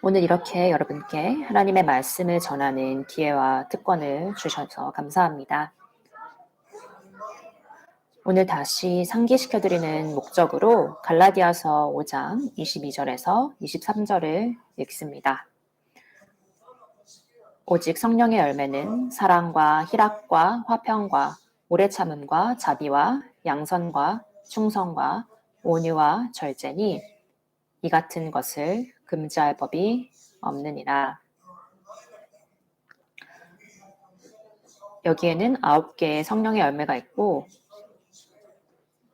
오늘 이렇게 여러분께 하나님의 말씀을 전하는 기회와 특권을 주셔서 감사합니다. 오늘 다시 상기시켜드리는 목적으로 갈라디아서 5장 22절에서 23절을 읽습니다. 오직 성령의 열매는 사랑과 희락과 화평과 오래 참음과 자비와 양선과 충성과 온유와 절제니 이 같은 것을 금지할 법이 없느니라. 여기에는 9개의 성령의 열매가 있고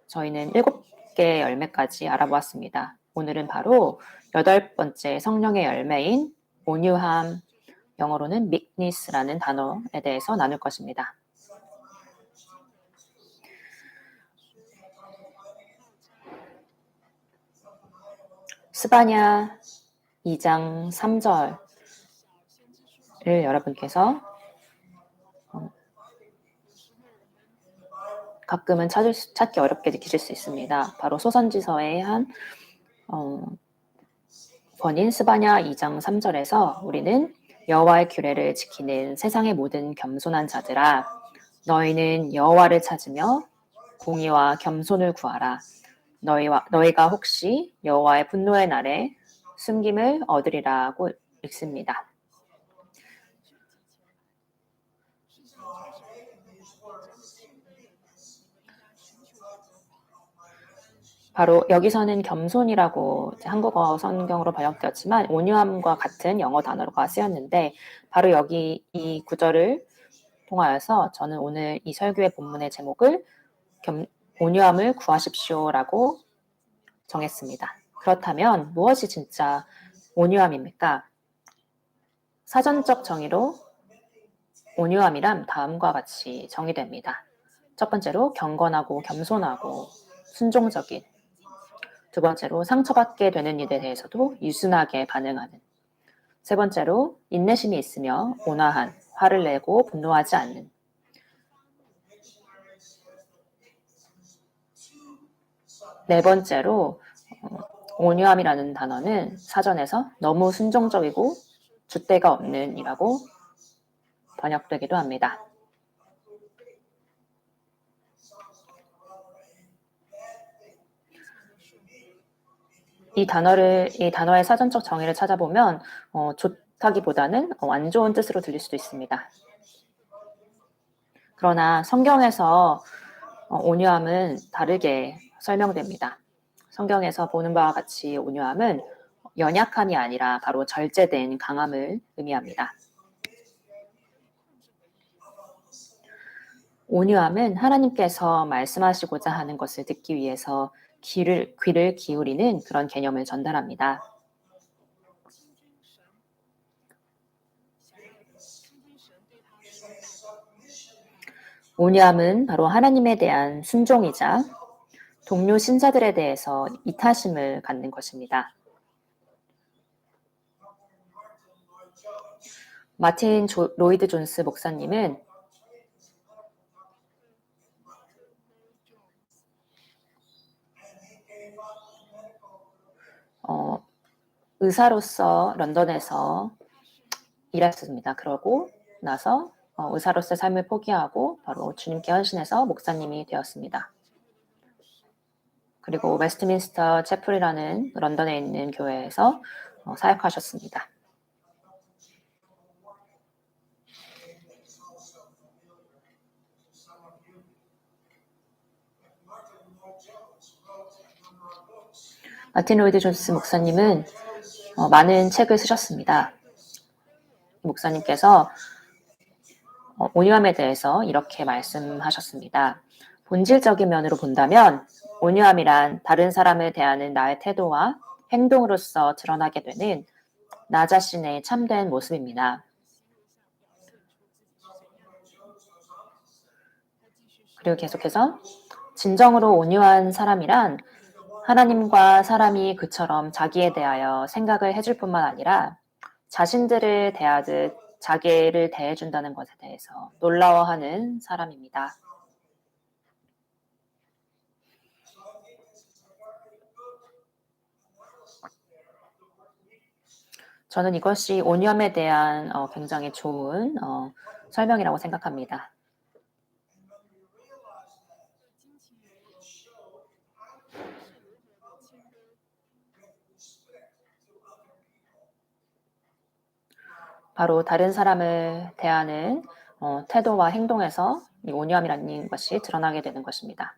저희는 7개의 열매까지 알아보았습니다. 오늘은 바로 8번째 성령의 열매인 온유함, 영어로는 meekness라는 단어에 대해서 나눌 것입니다. 스바냐 2장 3절을 여러분께서 가끔은 찾기 어렵게 느끼실 수 있습니다. 바로 소선지서의 한 권인 스바냐 2장 3절에서 우리는 여호와의 규례를 지키는 세상의 모든 겸손한 자들아 너희는 여호와를 찾으며 공의와 겸손을 구하라. 너희가 혹시 여호와의 분노의 날에 숨김을 얻으리라고 읽습니다. 바로 여기서는 겸손이라고 한국어 성경으로 번역되었지만 온유함과 같은 영어 단어가 쓰였는데 바로 여기 이 구절을 통하여서 저는 오늘 이 설교의 본문의 제목을 온유함을 구하십시오라고 정했습니다. 그렇다면 무엇이 진짜 온유함입니까? 사전적 정의로 온유함이란 다음과 같이 정의됩니다. 첫 번째로 경건하고 겸손하고 순종적인, 두 번째로 상처받게 되는 일에 대해서도 유순하게 반응하는, 세 번째로 인내심이 있으며 온화한, 화를 내고 분노하지 않는, 네 번째로 온유함이라는 단어는 사전에서 너무 순종적이고 줏대가 없는 이라고 번역되기도 합니다. 이 단어의 사전적 정의를 찾아보면 좋다기보다는 안 좋은 뜻으로 들릴 수도 있습니다. 그러나 성경에서 온유함은 다르게 설명됩니다. 성경에서 보는 바와 같이 온유함은 연약함이 아니라 바로 절제된 강함을 의미합니다. 온유함은 하나님께서 말씀하시고자 하는 것을 듣기 위해서 귀를 기울이는 그런 개념을 전달합니다. 온유함은 바로 하나님에 대한 순종이자 동료 신자들에 대해서 이타심을 갖는 것입니다. 마틴 로이드 존스 목사님은 의사로서 런던에서 일했습니다. 그러고 나서 의사로서의 삶을 포기하고 바로 주님께 헌신해서 목사님이 되었습니다. 그리고 웨스트민스터 채플이라는 런던에 있는 교회에서 사역하셨습니다. 마틴 로이드 존스 목사님은 많은 책을 쓰셨습니다. 목사님께서 온유함에 대해서 이렇게 말씀하셨습니다. 본질적인 면으로 본다면 온유함이란 다른 사람을 대하는 나의 태도와 행동으로서 드러나게 되는 나 자신의 참된 모습입니다. 그리고 계속해서 진정으로 온유한 사람이란 하나님과 사람이 그처럼 자기에 대하여 생각을 해줄 뿐만 아니라 자신들을 대하듯 자기를 대해준다는 것에 대해서 놀라워하는 사람입니다. 저는 이것이 온유함에 대한 굉장히 좋은 설명이라고 생각합니다. 바로 다른 사람을 대하는 태도와 행동에서 이 온유함이라는 것이 드러나게 되는 것입니다.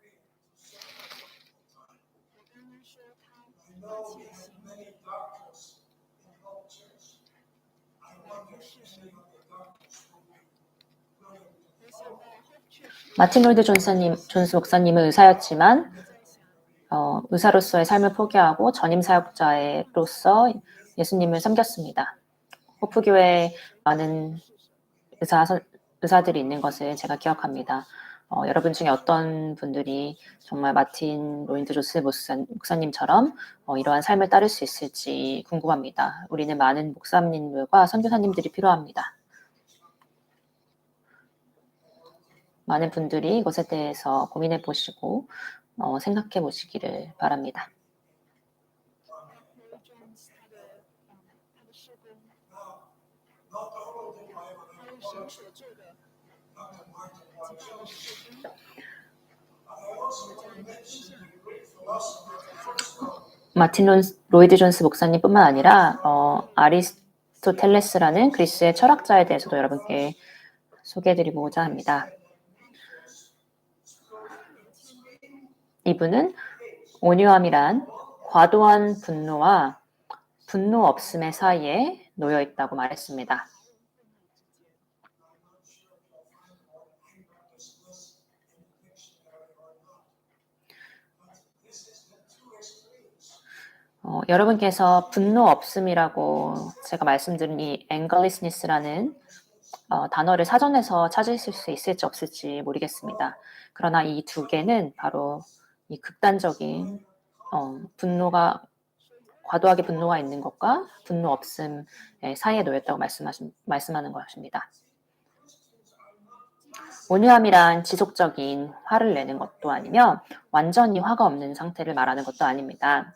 마틴 로이드 존스 목사님은 의사였지만 의사로서의 삶을 포기하고 전임 사역자로서 예수님을 섬겼습니다. 호프교회에 많은 의사들이 있는 것을 제가 기억합니다. 여러분 중에 어떤 분들이 정말 마틴 로이드 존스 목사님처럼 이러한 삶을 따를 수 있을지 궁금합니다. 우리는 많은 목사님들과 선교사님들이 필요합니다. 많은 분들이 이것에 대해서 고민해 보시고 생각해 보시기를 바랍니다. 마틴 로이드 존스 목사님뿐만 아니라 아리스토텔레스라는 그리스의 철학자에 대해서도 여러분께 소개해드리고자 합니다. 이분은 온유함이란 과도한 분노와 분노 없음의 사이에 놓여 있다고 말했습니다. 여러분께서 분노 없음이라고 제가 말씀드린 이 앵글리스니스라는 단어를 사전에서 찾으실 수 있을지 없을지 모르겠습니다. 그러나 이 두 개는 바로 이 극단적인 과도하게 분노가 있는 것과 분노 없음 사이에 놓였다고 말씀하는 것입니다. 온유함이란 지속적인 화를 내는 것도 아니며 완전히 화가 없는 상태를 말하는 것도 아닙니다.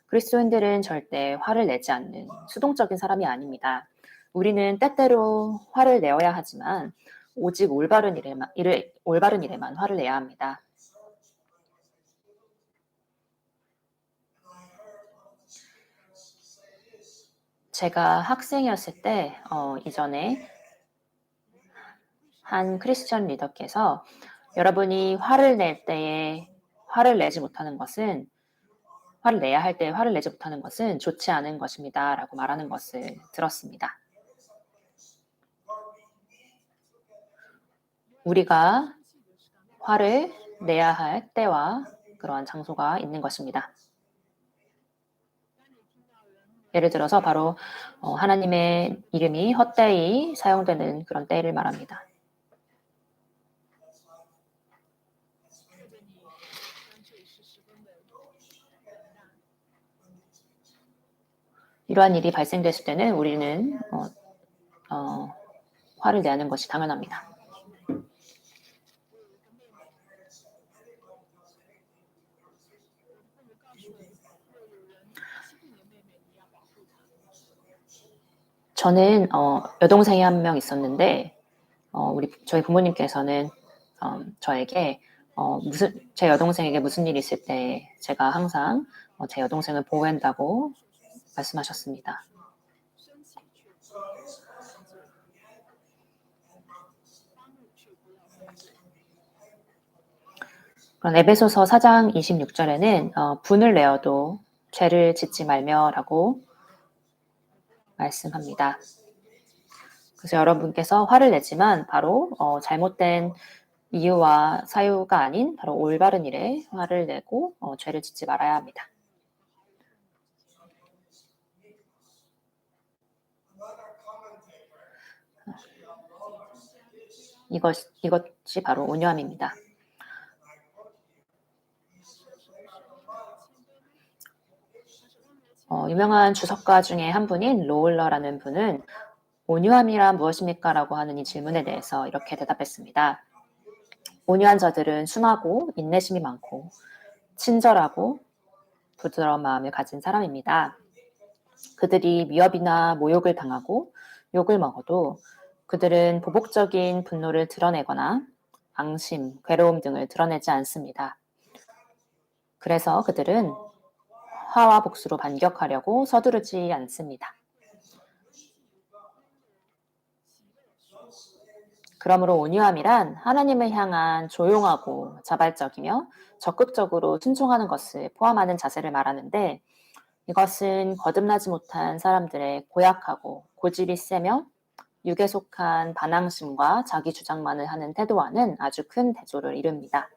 그리스도인들은 절대 화를 내지 않는 수동적인 사람이 아닙니다. 우리는 때때로 화를 내어야 하지만 오직 올바른 일에만 화를 내야 합니다. 제가 학생이었을 때 이전에 한 크리스천 리더께서 여러분이 화를 낼 때에 화를 내지 못하는 것은 화를 내야 할 때 화를 내지 못하는 것은 좋지 않은 것입니다. 라고 말하는 것을 들었습니다. 우리가 화를 내야 할 때와 그러한 장소가 있는 것입니다. 예를 들어서 바로 하나님의 이름이 헛되이 사용되는 그런 때를 말합니다. 이러한 일이 발생됐을 때는 우리는 화를 내는 것이 당연합니다. 저는 여동생이 한 명 있었는데 저희 부모님께서는 저에게 제 여동생에게 무슨 일이 있을 때 제가 항상 제 여동생을 보호한다고 말씀하셨습니다. 그런 에베소서 4장 26절에는 분을 내어도 죄를 짓지 말며라고 말씀합니다. 그래서 여러분께서 화를 내지만 바로 잘못된 이유와 사유가 아닌 바로 올바른 일에 화를 내고 죄를 짓지 말아야 합니다. 이것이 바로 온유함입니다. 유명한 주석가 중에 한 분인 로울러라는 분은 온유함이란 무엇입니까? 라고 하는 이 질문에 대해서 이렇게 대답했습니다. 온유한 자들은 순하고 인내심이 많고 친절하고 부드러운 마음을 가진 사람입니다. 그들이 위협이나 모욕을 당하고 욕을 먹어도 그들은 보복적인 분노를 드러내거나 앙심, 괴로움 등을 드러내지 않습니다. 그래서 그들은 화와 복수로 반격하려고 서두르지 않습니다. 그러므로 온유함이란 하나님을 향한 조용하고 자발적이며 적극적으로 순종하는 것을 포함하는 자세를 말하는데, 이것은 거듭나지 못한 사람들의 고약하고 고집이 세며 육에 속한 반항심과 자기 주장만을 하는 태도와는 아주 큰 대조를 이룹니다.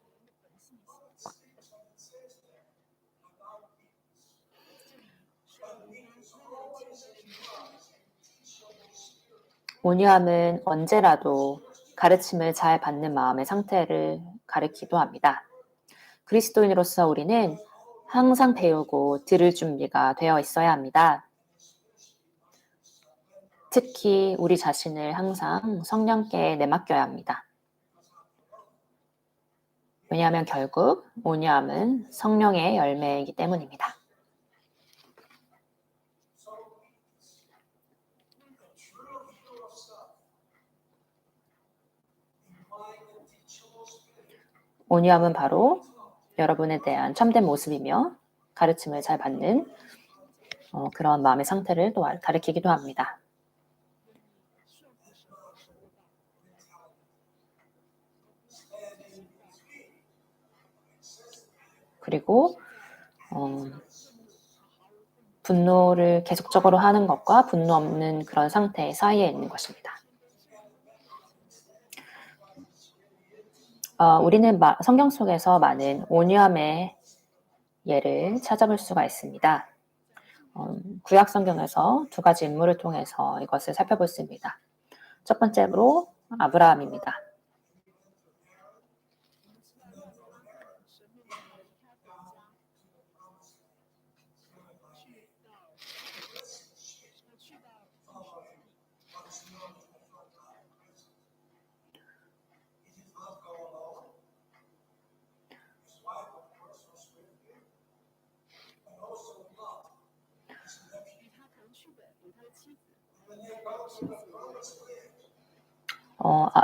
온유함은 언제라도 가르침을 잘 받는 마음의 상태를 가리키기도 합니다. 그리스도인으로서 우리는 항상 배우고 들을 준비가 되어 있어야 합니다. 특히 우리 자신을 항상 성령께 내맡겨야 합니다. 왜냐하면 결국 온유함은 성령의 열매이기 때문입니다. 온유함은 바로 여러분에 대한 참된 모습이며 가르침을 잘 받는 그런 마음의 상태를 또 가리키기도 합니다. 그리고 분노를 계속적으로 하는 것과 분노 없는 그런 상태 사이에 있는 것입니다. 우리는 성경 속에서 많은 온유함의 예를 찾아볼 수가 있습니다. 구약 성경에서 두 가지 인물을 통해서 이것을 살펴볼 수 있습니다. 첫 번째로 아브라함입니다.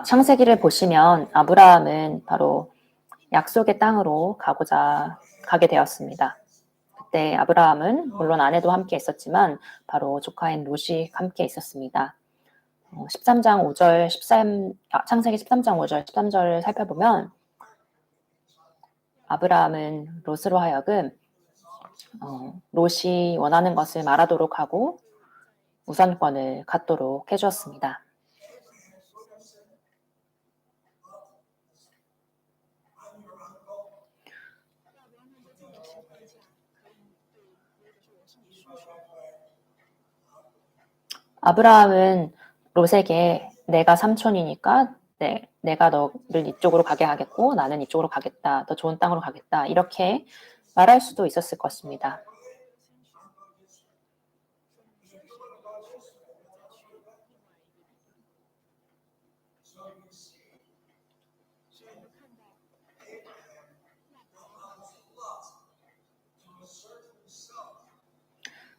창세기를 보시면 아브라함은 바로 약속의 땅으로 가게 되었습니다. 그때 아브라함은 물론 아내도 함께 있었지만 바로 조카인 롯이 함께 있었습니다. 13장 5절, 창세기 13장 5절, 13절을 살펴보면 아브라함은 롯으로 하여금 롯이 원하는 것을 말하도록 하고 우선권을 갖도록 해주었습니다. 아브라함은 롯에게 내가 삼촌이니까 내가 너를 이쪽으로 가게 하겠고 나는 이쪽으로 가겠다. 더 좋은 땅으로 가겠다. 이렇게 말할 수도 있었을 것입니다.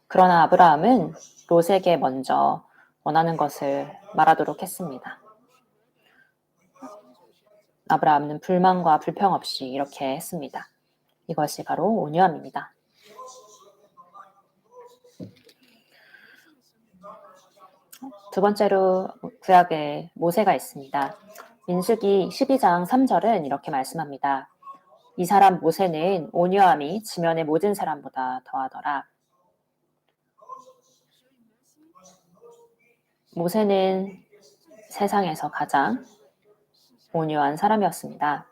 그러나 아브라함은 롯에게 먼저 원하는 것을 말하도록 했습니다. 아브라함은 불만과 불평 없이 이렇게 했습니다. 이것이 바로 온유함입니다. 두 번째로 구약에 모세가 있습니다. 민수기 12장 3절은 이렇게 말씀합니다. 이 사람 모세는 온유함이 지면의 모든 사람보다 더하더라. 모세는 세상에서 가장 온유한 사람이었습니다.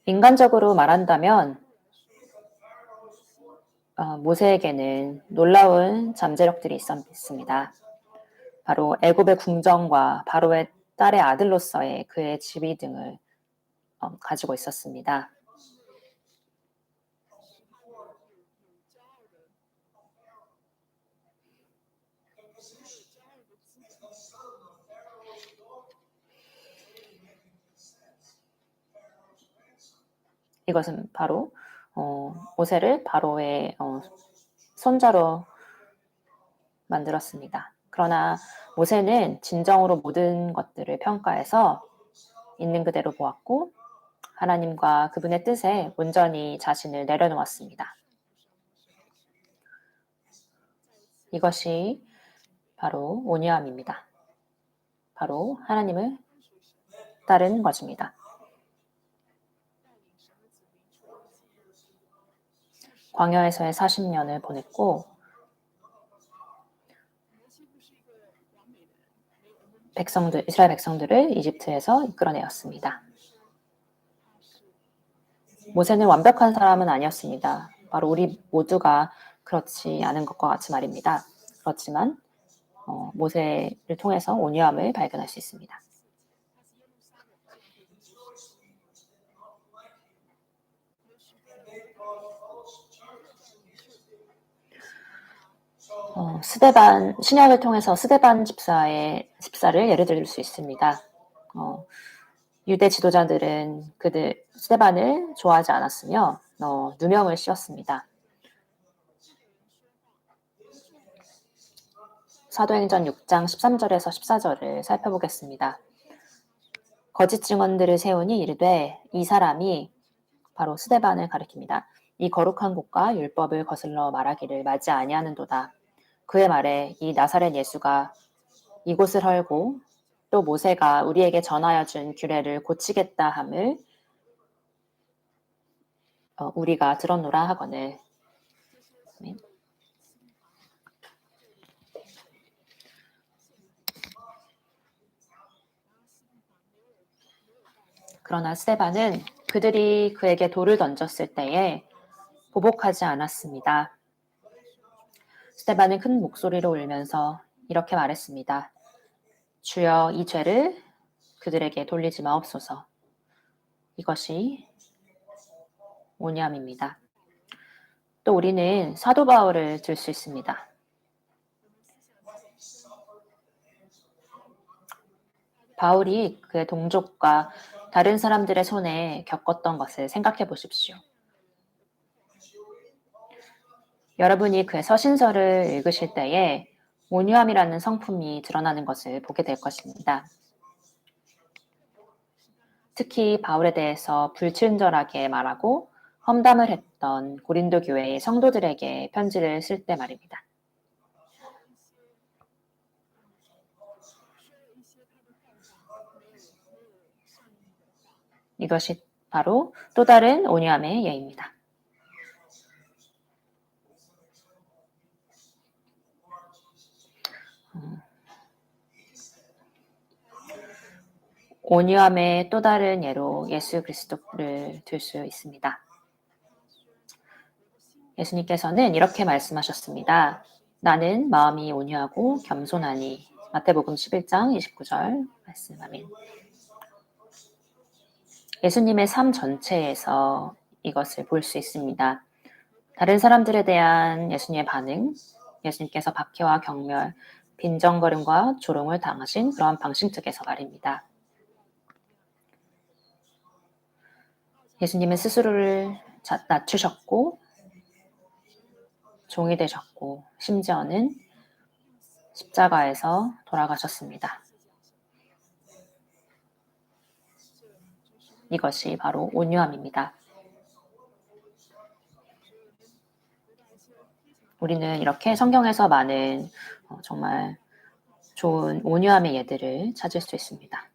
인간적으로 말한다면 모세에게는 놀라운 잠재력들이 있었습니다. 바로 애굽의 궁정과 바로의 딸의 아들로서의 그의 지위 등을 가지고 있었습니다. 이것은 바로 모세를 바로의 손자로 만들었습니다. 그러나 모세는 진정으로 모든 것들을 평가해서 있는 그대로 보았고 하나님과 그분의 뜻에 온전히 자신을 내려놓았습니다. 이것이 바로 온유함입니다. 바로 하나님을 따른 것입니다. 광야에서의 40년을 보냈고 이스라엘 백성들을 이집트에서 이끌어내었습니다. 모세는 완벽한 사람은 아니었습니다. 바로 우리 모두가 그렇지 않은 것과 같이 말입니다. 그렇지만 모세를 통해서 온유함을 발견할 수 있습니다. 신약을 통해서 스데반 집사를 예를 들 수 있습니다. 유대 지도자들은 스데반을 좋아하지 않았으며 누명을 씌웠습니다. 사도행전 6장 13절에서 14절을 살펴보겠습니다. 거짓 증언들을 세우니 이르되 이 사람이 바로 스데반을 가리킵니다. 이 거룩한 곳과 율법을 거슬러 말하기를 맞지 아니하는도다. 그의 말에 이 나사렛 예수가 이곳을 헐고 또 모세가 우리에게 전하여 준 규례를 고치겠다 함을 우리가 들었노라 하거늘. 그러나 스데반은 그들이 그에게 돌을 던졌을 때에 보복하지 않았습니다. 스데반은 큰 목소리로 울면서 이렇게 말했습니다. 주여 이 죄를 그들에게 돌리지 마옵소서. 이것이 온유함입니다. 또 우리는 사도 바울을 들 수 있습니다. 바울이 그의 동족과 다른 사람들의 손에 겪었던 것을 생각해 보십시오. 여러분이 그의 서신서를 읽으실 때에 온유함이라는 성품이 드러나는 것을 보게 될 것입니다. 특히 바울에 대해서 불친절하게 말하고 험담을 했던 고린도 교회의 성도들에게 편지를 쓸 때 말입니다. 이것이 바로 또 다른 온유함의 예입니다. 온유함의 또 다른 예로 예수 그리스도를 들 수 있습니다. 예수님께서는 이렇게 말씀하셨습니다. 나는 마음이 온유하고 겸손하니. 마태복음 11장 29절 말씀. 아멘. 예수님의 삶 전체에서 이것을 볼 수 있습니다. 다른 사람들에 대한 예수님의 반응, 예수님께서 박해와 경멸, 빈정거림과 조롱을 당하신 그러한 방식적에서 말입니다. 예수님은 스스로를 낮추셨고 종이 되셨고 심지어는 십자가에서 돌아가셨습니다. 이것이 바로 온유함입니다. 우리는 이렇게 성경에서 많은 정말 좋은 온유함의 예들을 찾을 수 있습니다.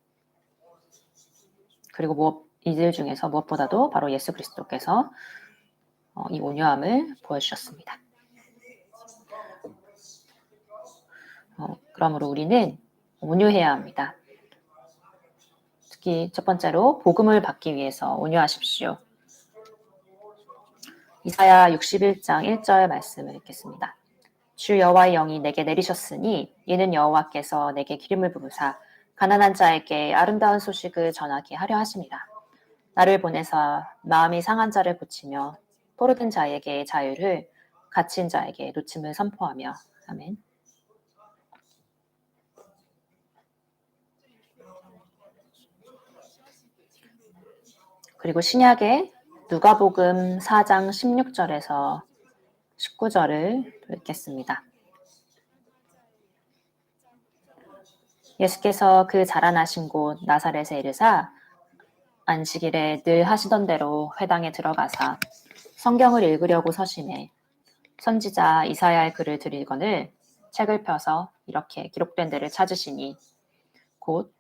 그리고 이들 중에서 무엇보다도 바로 예수 그리스도께서 이 온유함을 보여주셨습니다. 그러므로 우리는 온유해야 합니다. 특히 첫 번째로 복음을 받기 위해서 온유하십시오. 이사야 61장 1절 말씀을 읽겠습니다. 주 여호와의 영이 내게 내리셨으니 이는 여호와께서 내게 기름을 부으사 가난한 자에게 아름다운 소식을 전하게 하려 하심이라. 나를 보내사 마음이 상한 자를 고치며 포로된 자에게 자유를 갇힌 자에게 놓침을 선포하며. 아멘. 그리고 신약의 누가복음 4장 16절에서 19절을 읽겠습니다. 예수께서 그 자라나신 곳 나사렛에 이르사 안식일에 늘 하시던 대로 회당에 들어가사 성경을 읽으려고 서심해 선지자 이사야의 글을 들이거늘 책을 펴서 이렇게 기록된 데를 찾으시니 곧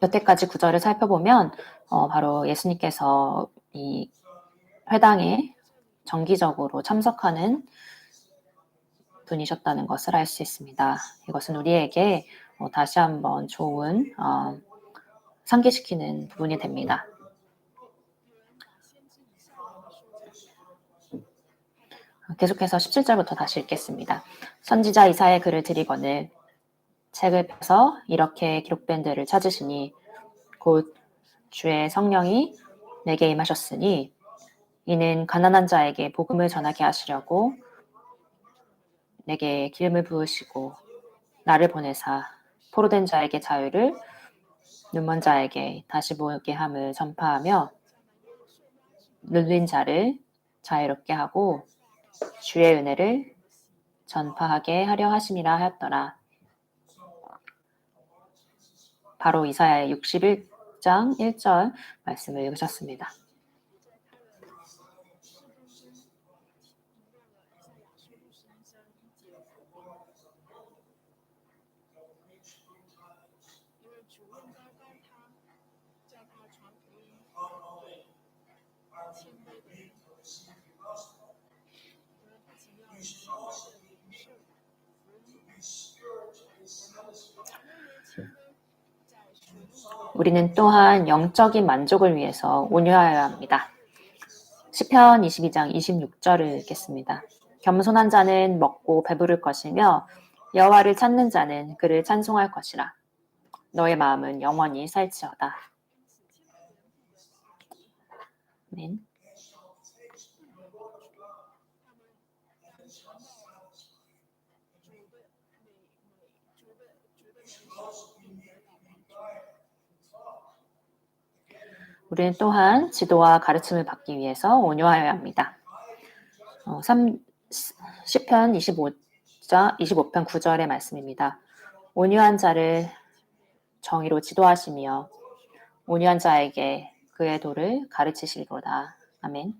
여태까지 구절을 살펴보면 바로 예수님께서 이 회당에 정기적으로 참석하는 분이셨다는 것을 알 수 있습니다. 이것은 우리에게 다시 한번 좋은 상기시키는 부분이 됩니다. 계속해서 17절부터 다시 읽겠습니다. 선지자 이사야의 글을 들이거늘 책을 펴서 이렇게 기록된 데를 찾으시니 곧 주의 성령이 내게 임하셨으니 이는 가난한 자에게 복음을 전하게 하시려고 내게 기름을 부으시고 나를 보내사 포로된 자에게 자유를 눈먼 자에게 다시 보게 함을 전파하며 눌린 자를 자유롭게 하고 주의 은혜를 전파하게 하려 하심이라 하였더라. 바로 이사야의 61장 1절 말씀을 읽으셨습니다. 우리는 또한 영적인 만족을 위해서 온유하여야 합니다. 시편 22장 26절을 읽겠습니다. 겸손한 자는 먹고 배부를 것이며 여호와를 찾는 자는 그를 찬송할 것이라. 너의 마음은 영원히 살지어다. 아멘. 우리는 또한 지도와 가르침을 받기 위해서 온유하여야 합니다. 시편 25편 9절의 말씀입니다. 온유한 자를 정의로 지도하시며 온유한 자에게 그의 도를 가르치시리로다. 아멘.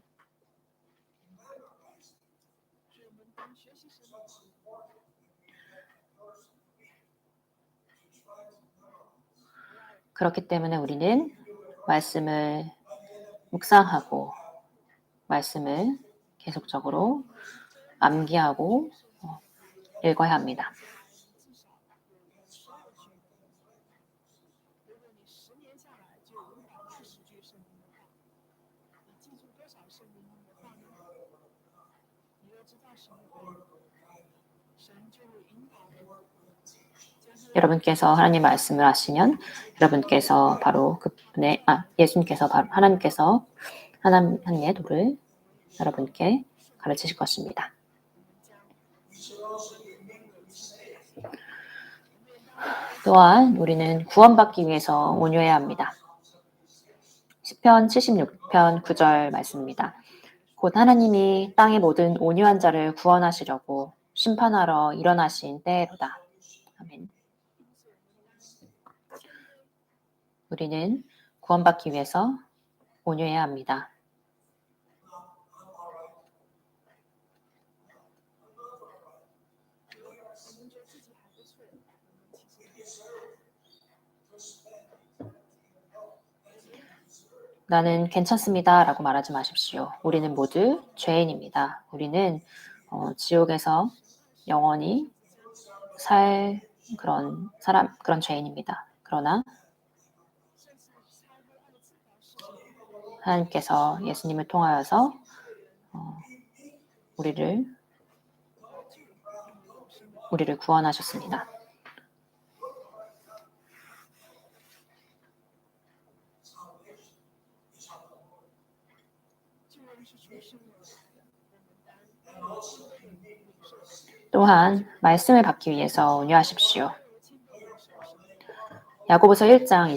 그렇기 때문에 우리는 말씀을 묵상하고 말씀을 계속적으로 암기하고 읽어야 합니다. 여러분께서 하나님 말씀을 하시면 여러분께서 바로 그분의 예수님께서 바로 하나님의 도를 여러분께 가르치실 것입니다. 또한 우리는 구원받기 위해서 온유해야 합니다. 시편 76편 9절 말씀입니다. 곧 하나님이 땅의 모든 온유한 자를 구원하시려고 심판하러 일어나신 때로다. 아멘. 우리는 구원받기 위해서 온유해야 합니다. 나는 괜찮습니다 라고 말하지 마십시오. 우리는 모두 죄인입니다. 우리는 지옥에서 영원히 살 그런 죄인입니다. 그러나 하나님께서 예수님을 통하여서 우리를 구원하셨습니다. 또한 말씀을 받기 위해서 온유하십시오. 야고보서 1장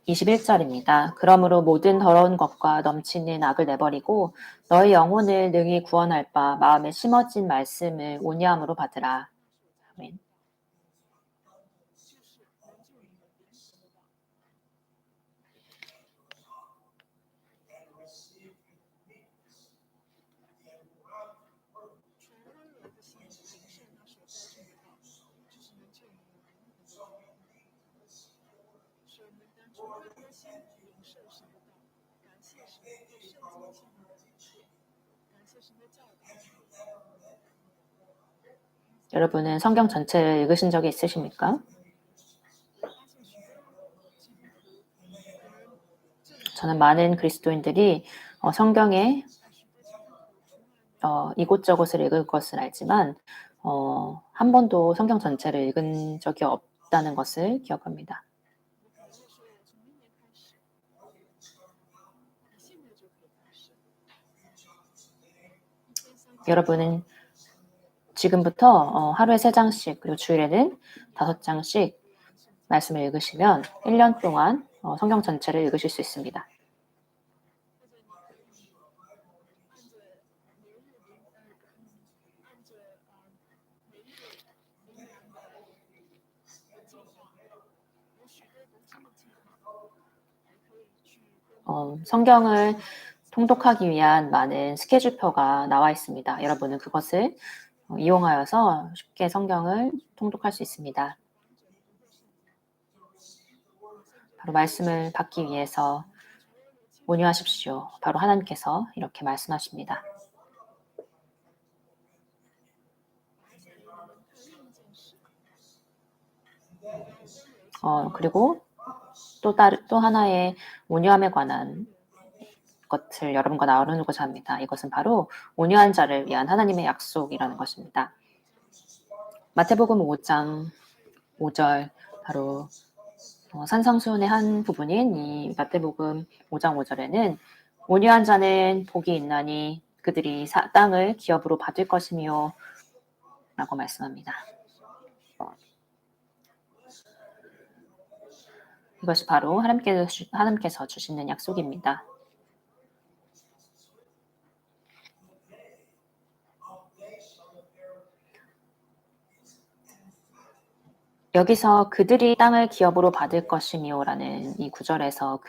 21절입니다. 그러므로 모든 더러운 것과 넘치는 악을 내버리고 너희 영혼을 능히 구원할 바 마음에 심어진 말씀을 온유함으로 받으라. 아멘. 여러분은 성경 전체를 읽으신 적이 있으십니까? 저는 많은 그리스도인들이 성경에 이곳저곳을 읽을 것을 알지만 한 번도 성경 전체를 읽은 적이 없다는 것을 기억합니다. 여러분은 지금부터 하루에 3장씩 그리고 주일에는 5장씩 말씀을 읽으시면 1년 동안 성경 전체를 읽으실 수 있습니다. 성경을 통독하기 위한 많은 스케줄표가 나와 있습니다. 여러분은 그것을 이용하여서 쉽게 성경을 통독할 수 있습니다. 바로 말씀을 받기 위해서 온유하십시오. 바로 하나님께서 이렇게 말씀하십니다. 그리고 또 하나의 온유함에 관한 것을 여러분과 나누고자 합니다. 이것은 바로 온유한 자를 위한 하나님의 약속이라는 것입니다. 마태복음 5장 5절 바로 산상수훈의 한 부분인 이 마태복음 5장 5절에는 온유한 자는 복이 있나니 그들이 땅을 기업으로 받을 것이며 라고 말씀합니다. 이것이 바로 하나님께서 주시는 약속입니다. 여기서 그들이 땅을 기업으로 받을 것이며라는 이 구절에서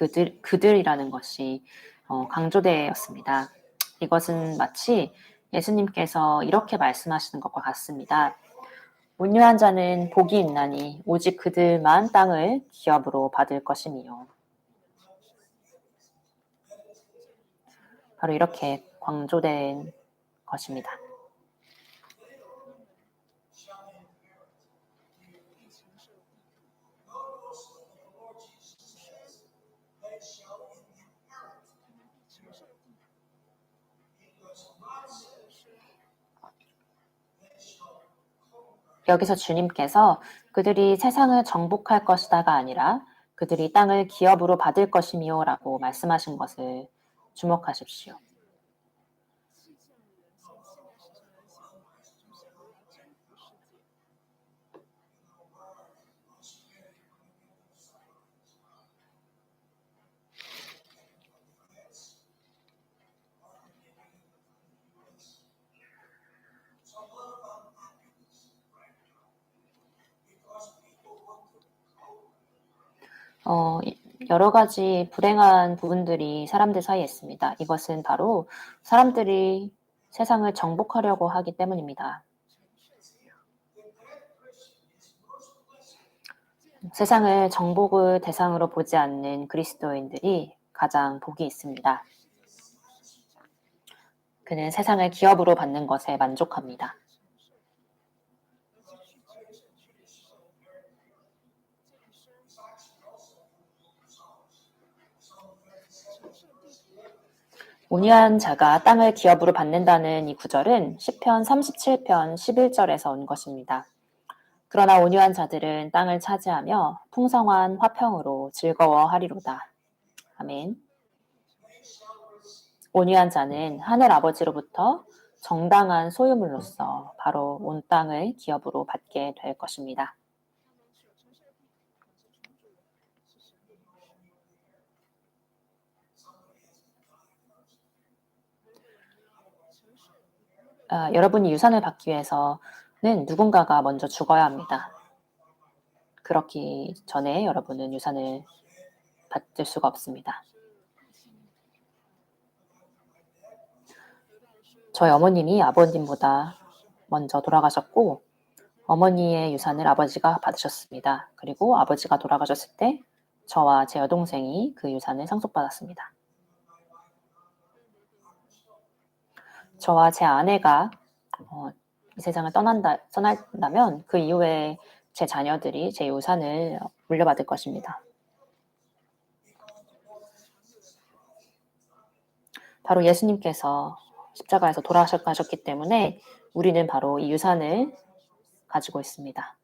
그들이라는 것이 강조되었습니다. 이것은 마치 예수님께서 이렇게 말씀하시는 것과 같습니다. 온유한 자는 복이 있나니 오직 그들만 땅을 기업으로 받을 것이며 바로 이렇게 강조된 것입니다. 여기서 주님께서 그들이 세상을 정복할 것이다가 아니라 그들이 땅을 기업으로 받을 것이며 라고 말씀하신 것을 주목하십시오. 여러 가지 불행한 부분들이 사람들 사이에 있습니다. 이것은 바로 사람들이 세상을 정복하려고 하기 때문입니다. 세상을 정복의 대상으로 보지 않는 그리스도인들이 가장 복이 있습니다. 그는 세상을 기업으로 받는 것에 만족합니다. 온유한 자가 땅을 기업으로 받는다는 이 구절은 시편 37편 11절에서 온 것입니다. 그러나 온유한 자들은 땅을 차지하며 풍성한 화평으로 즐거워하리로다. 아멘. 온유한 자는 하늘 아버지로부터 정당한 소유물로서 바로 온 땅을 기업으로 받게 될 것입니다. 여러분이 유산을 받기 위해서는 누군가가 먼저 죽어야 합니다. 그렇기 전에 여러분은 유산을 받을 수가 없습니다. 저희 어머님이 아버님보다 먼저 돌아가셨고 어머니의 유산을 아버지가 받으셨습니다. 그리고 아버지가 돌아가셨을 때 저와 제 여동생이 그 유산을 상속받았습니다. 저와 제 아내가 이 세상을 떠난다면 그 이후에 제 자녀들이 제 유산을 물려받을 것입니다. 바로 예수님께서 십자가에서 돌아가셨기 때문에 우리는 바로 이 유산을 가지고 있습니다.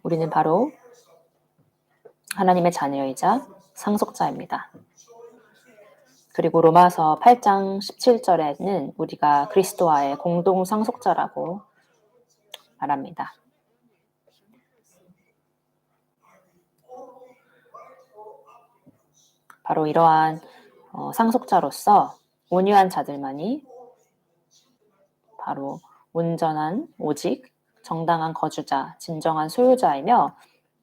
우리는 바로 하나님의 자녀이자 상속자입니다. 그리고 로마서 8장 17절에는 우리가 그리스도와의 공동 상속자라고 말합니다. 바로 이러한 상속자로서 온유한 자들만이 바로 온전한 오직 정당한 거주자, 진정한 소유자이며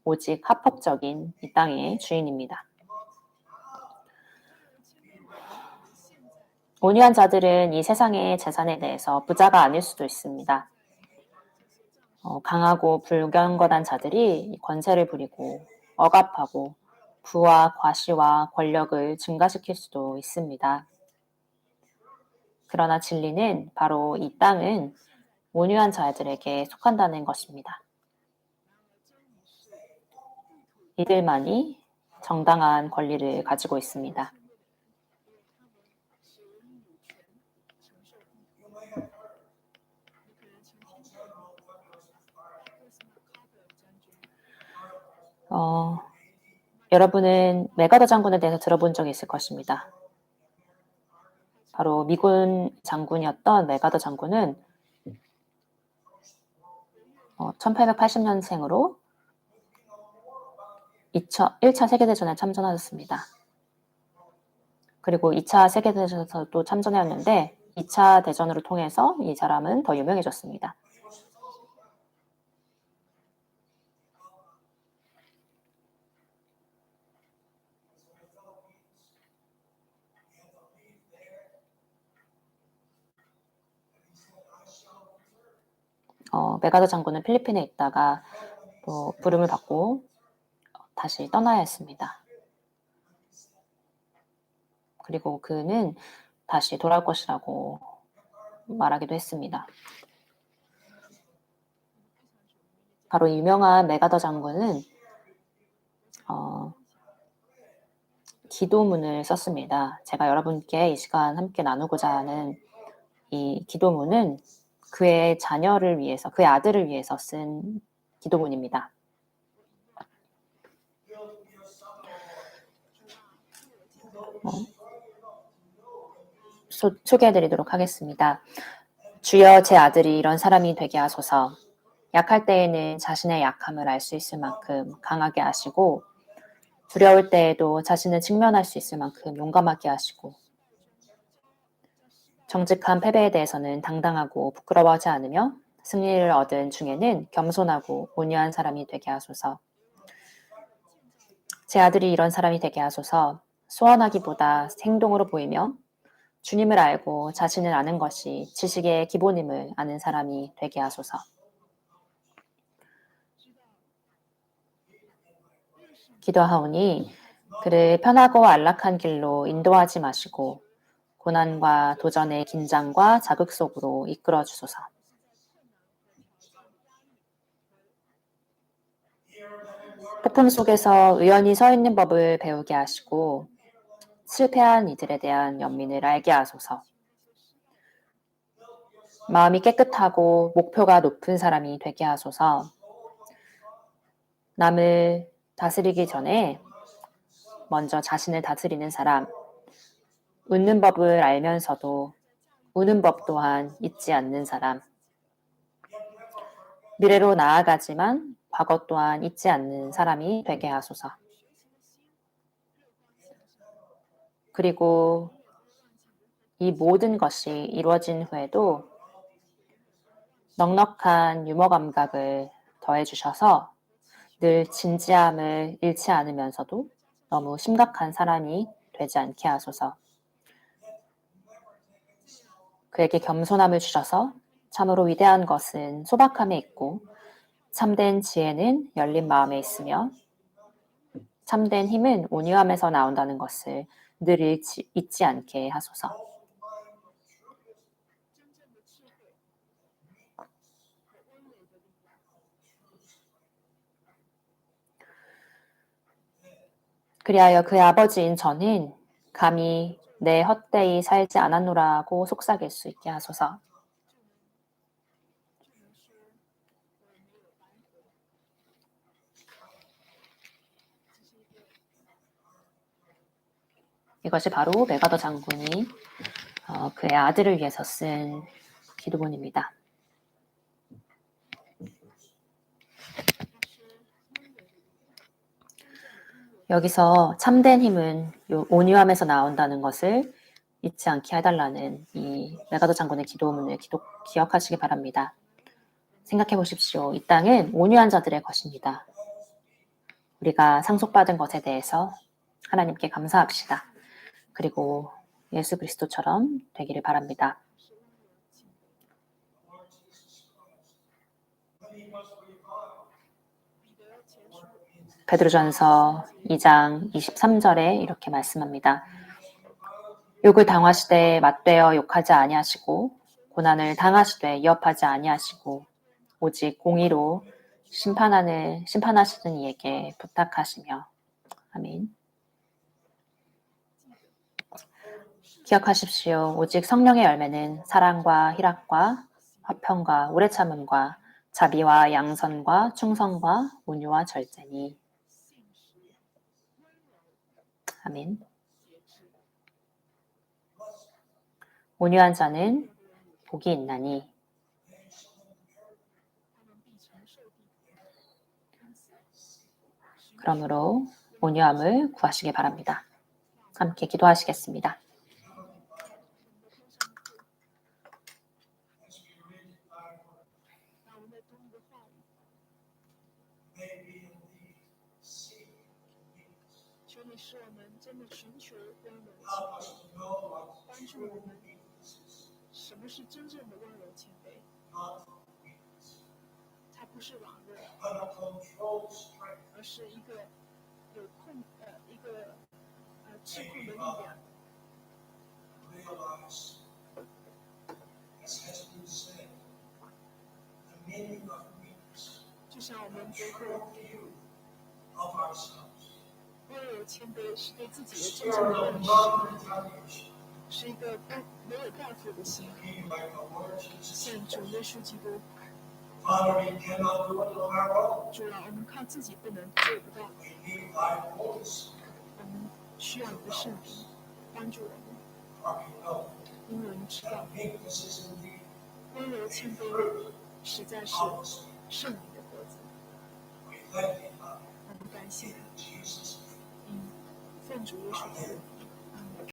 오직 합법적인 이 땅의 주인입니다. 온유한 자들은 이 세상의 재산에 대해서 부자가 아닐 수도 있습니다. 강하고 불경건한 자들이 권세를 부리고 억압하고 부와 과시와 권력을 증가시킬 수도 있습니다. 그러나 진리는 바로 이 땅은 온유한 자들에게 속한다는 것입니다. 이들만이 정당한 권리를 가지고 있습니다. 여러분은 메가더 장군에 대해서 들어본 적이 있을 것입니다. 바로 미군 장군이었던 메가더 장군은 1880년생으로 1차 세계대전에 참전하셨습니다. 그리고 2차 세계대전에서도 참전했는데 2차 대전으로 통해서 이 사람은 더 유명해졌습니다. 메가더 장군은 필리핀에 있다가 또 부름을 받고 다시 떠나야 했습니다. 그리고 그는 다시 돌아올 것이라고 말하기도 했습니다. 바로 유명한 메가더 장군은 기도문을 썼습니다. 제가 여러분께 이 시간 함께 나누고자 하는 이 기도문은 그의 자녀를 위해서, 그의 아들을 위해서 쓴 기도문입니다. 소개해드리도록 하겠습니다. 주여, 제 아들이 이런 사람이 되게 하소서. 약할 때에는 자신의 약함을 알 수 있을 만큼 강하게 하시고 두려울 때에도 자신을 직면할 수 있을 만큼 용감하게 하시고 정직한 패배에 대해서는 당당하고 부끄러워하지 않으며 승리를 얻은 중에는 겸손하고 온유한 사람이 되게 하소서. 제 아들이 이런 사람이 되게 하소서. 소원하기보다 행동으로 보이며 주님을 알고 자신을 아는 것이 지식의 기본임을 아는 사람이 되게 하소서. 기도하오니 그를 편하고 안락한 길로 인도하지 마시고 고난과 도전의 긴장과 자극 속으로 이끌어 주소서. 폭풍 속에서 의연히 서 있는 법을 배우게 하시고 실패한 이들에 대한 연민을 알게 하소서. 마음이 깨끗하고 목표가 높은 사람이 되게 하소서. 남을 다스리기 전에 먼저 자신을 다스리는 사람, 웃는 법을 알면서도 우는 법 또한 잊지 않는 사람, 미래로 나아가지만 과거 또한 잊지 않는 사람이 되게 하소서. 그리고 이 모든 것이 이루어진 후에도 넉넉한 유머 감각을 더해 주셔서 늘 진지함을 잃지 않으면서도 너무 심각한 사람이 되지 않게 하소서. 그에게 겸손함을 주셔서 참으로 위대한 것은 소박함에 있고 참된 지혜는 열린 마음에 있으며 참된 힘은 온유함에서 나온다는 것을 늘 잊지 않게 하소서. 그리하여 그의 아버지인 저는 감히 내 헛되이 살지 않았노라고 속삭일 수 있게 하소서. 이것이 바로 메가더 장군이 그의 아들을 위해서 쓴 기도문입니다. 여기서 참된 힘은 온유함에서 나온다는 것을 잊지 않게 해달라는 이 메가더 장군의 기도문을 기억하시기 바랍니다. 생각해 보십시오. 이 땅은 온유한 자들의 것입니다. 우리가 상속받은 것에 대해서 하나님께 감사합시다. 그리고 예수 그리스도처럼 되기를 바랍니다. 베드로전서 2장 23절에 이렇게 말씀합니다. 욕을 당하시되 맞되어 욕하지 아니하시고 고난을 당하시되 위협하지 아니하시고 오직 공의로 심판하시는 이에게 부탁하시며. 아멘. 기억하십시오. 오직 성령의 열매는 사랑과 희락과 화평과 오래 참음과 자비와 양선과 충성과 온유와 절제니. 아멘. 온유한 자는 복이 있나니. 그러므로 온유함을 구하시기 바랍니다. 함께 기도하시겠습니다.